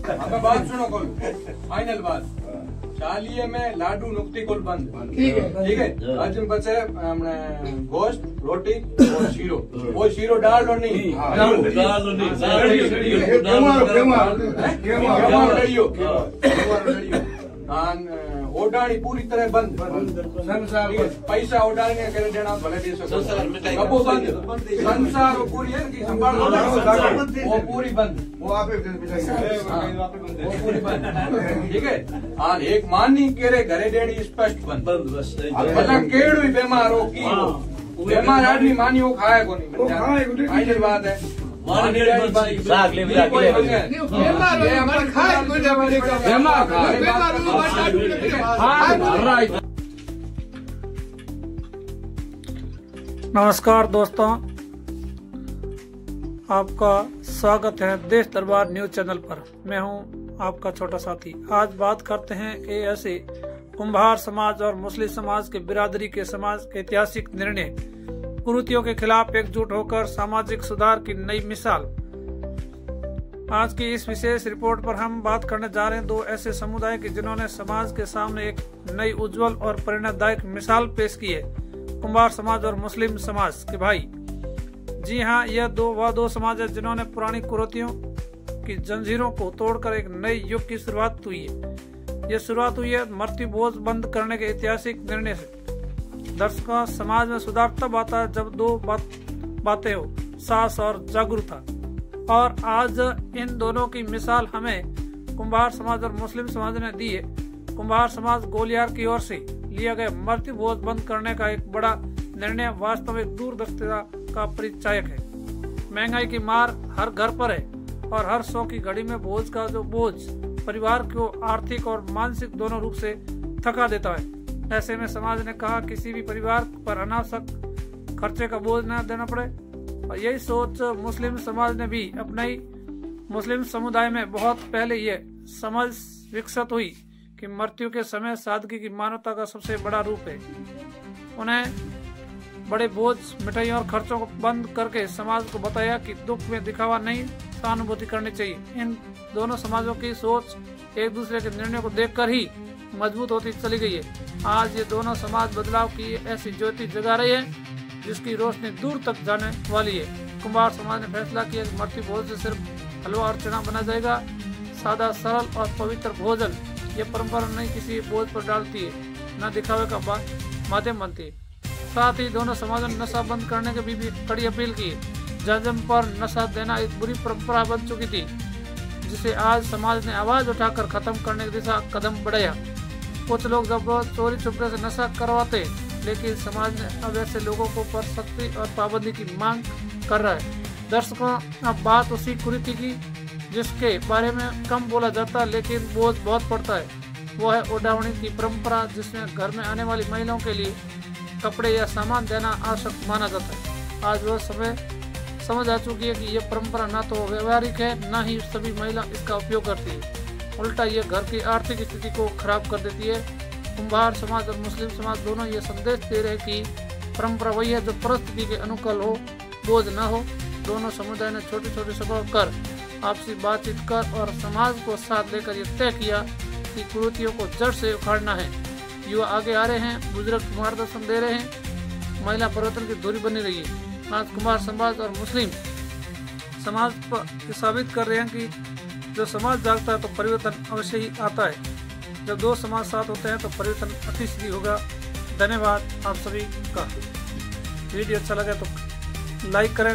अब बात सुनो कोल, फाइनल बात। चालीये में लाडू नुक्ती कोल बंद। ठीक है। आज हम बचे हमने गोश्त, रोटी और शीरो। वो शीरो डाल लो नहीं, ओडानी पूरी तरह बंद। पैसा ओडाने के देना भले दे सको, कबो बंद। संसार वो पूरी है कि संभाल वो पूरी बंद, वो पूरी बंद। ठीक है। हाँ, एक मानी केरे घरे डेड़ी स्पष्ट बंद। मतलब केड़ू ही बीमार हो की बीमार आदमी मानी वो खाए को नहीं। फाइनल बात है। नमस्कार दोस्तों, आपका स्वागत है देश दरबार न्यूज चैनल पर। मैं हूं आपका छोटा साथी। आज बात करते हैं ऐसे कुम्हार समाज और मुस्लिम समाज के बिरादरी के समाज के ऐतिहासिक निर्णय, कुरीतियों के खिलाफ एकजुट होकर सामाजिक सुधार की नई मिसाल। आज की इस विशेष रिपोर्ट पर हम बात करने जा रहे हैं दो ऐसे समुदाय की जिन्होंने समाज के सामने एक नई उज्जवल और प्रेरणादायक मिसाल पेश की है। कुम्हार समाज और मुस्लिम समाज के भाई। जी हाँ, यह दो समाज है जिन्होंने पुरानी कुरीतियों की जंजीरों को तोड़कर एक नए युग की शुरुआत हुई है। यह शुरुआत हुई है मृत्यु भोज बंद करने के ऐतिहासिक निर्णय से। दर्शकों, समाज में सुधार तब आता है जब दो बातें हो, साहस और जागरूकता। और आज इन दोनों की मिसाल हमें कुम्हार समाज और मुस्लिम समाज ने दी है। कुम्हार समाज गोलियार की ओर से लिया गया मृत्यु भोज बंद करने का एक बड़ा निर्णय वास्तविक दूरदर्शिता का परिचायक है। महंगाई की मार हर घर पर है और हर 100 की घड़ी में भोज का जो बोझ परिवार को आर्थिक और मानसिक दोनों रूप से थका देता है। ऐसे में समाज ने कहा किसी भी परिवार पर अनावश्यक खर्चे का बोझ न देना पड़े। और यही सोच मुस्लिम समाज ने भी अपनाई। मुस्लिम समुदाय में बहुत पहले ये समझ विकसित हुई कि मृत्यु के समय सादगी की मानवता का सबसे बड़ा रूप है। उन्हें बड़े बोझ, मिठाई और खर्चों को बंद करके समाज को बताया कि दुख में दिखावा नहीं, सहानुभूति करनी चाहिए। इन दोनों समाजों की सोच एक दूसरे के निर्णयों को देखकर ही मजबूत होती चली गई है। आज ये दोनों समाज बदलाव की ऐसी ज्योति जगा रही है जिसकी रोशनी दूर तक जाने वाली है। कुम्हार समाज ने फैसला किया कि मृत्यु भोज से सिर्फ हलवा और चना बना जाएगा। सादा, सरल और पवित्र भोजन ये परंपरा नहीं किसी बोझ पर डालती है, न दिखावे का माध्यम बनती है। साथ ही दोनों समाजों ने नशा बंद करने की भी कड़ी अपील की। जन्म पर नशा देना एक बुरी परंपरा बन चुकी थी, जिसे आज समाज ने आवाज उठाकर खत्म करने की दिशा कदम बढ़ाया। कुछ लोग जब चोरी छुपे से नशा करवाते, लेकिन समाज ने अब ऐसे लोगों को पर सख्ती और पाबंदी की मांग कर रहा है। दर्शकों, अब बात उसी कुरीति की जिसके बारे में कम बोला जाता लेकिन बोझ बहुत पड़ता है। वो है ओढ़ावनी की परंपरा, जिसमें घर में आने वाली महिलाओं के लिए कपड़े या सामान देना आवश्यक माना जाता है। आज वह समय समझ आ चुकी है कि यह परंपरा ना तो व्यवहारिक है, न ही सभी महिला इसका उपयोग करती है। उल्टा ये घर की आर्थिक स्थिति को खराब कर देती है। कुम्हार समाज और मुस्लिम समाज दोनों ये संदेश दे रहे कि परंपरा वही है जो परिस्थिति के अनुकूल हो, बोझ न हो। दोनों समुदाय ने छोटी छोटी सभा कर, आपसी बातचीत कर और समाज को साथ लेकर ये तय किया कि कुरीतियों को जड़ से उखाड़ना है। युवा आगे आ रहे हैं, बुजुर्ग मार्गदर्शन दे रहे हैं, महिला परिवर्तन की धुरी बनी रही है। आज कुम्हार समाज और मुस्लिम समाज पर साबित कर रहे हैं कि जो समाज जागता है तो परिवर्तन अवश्य ही आता है। जब दो समाज साथ होते हैं तो परिवर्तन अतिशीघ्र होगा। धन्यवाद आप सभी का। वीडियो अच्छा लगे तो लाइक करें।